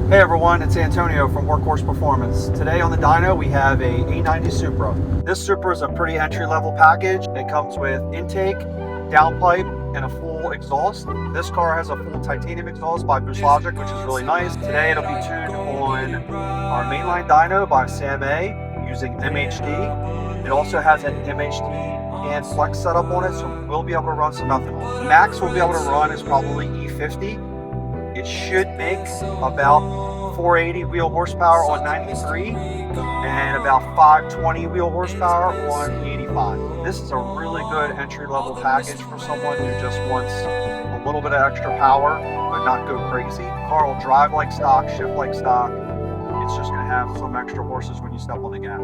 Hey everyone, it's Antonio from Workhorse Performance. Today on the dyno we have a A90 Supra. This Supra is a pretty entry-level package. It comes with intake, downpipe, and a full exhaust. This car has a full titanium exhaust by Logic, which is really nice. Today it'll be tuned on our mainline dyno by Sam A using MHD. It also has an MHD and Flex setup on it, so we'll be able to run some ethanol. The max we'll be able to run is probably E50. It should make about 480 wheel horsepower on 93 and about 520 wheel horsepower on 85. This is a really good entry-level package for someone who just wants a little bit of extra power but not go crazy. The car will drive like stock, shift like stock. It's just going to have some extra horses when you step on the gas.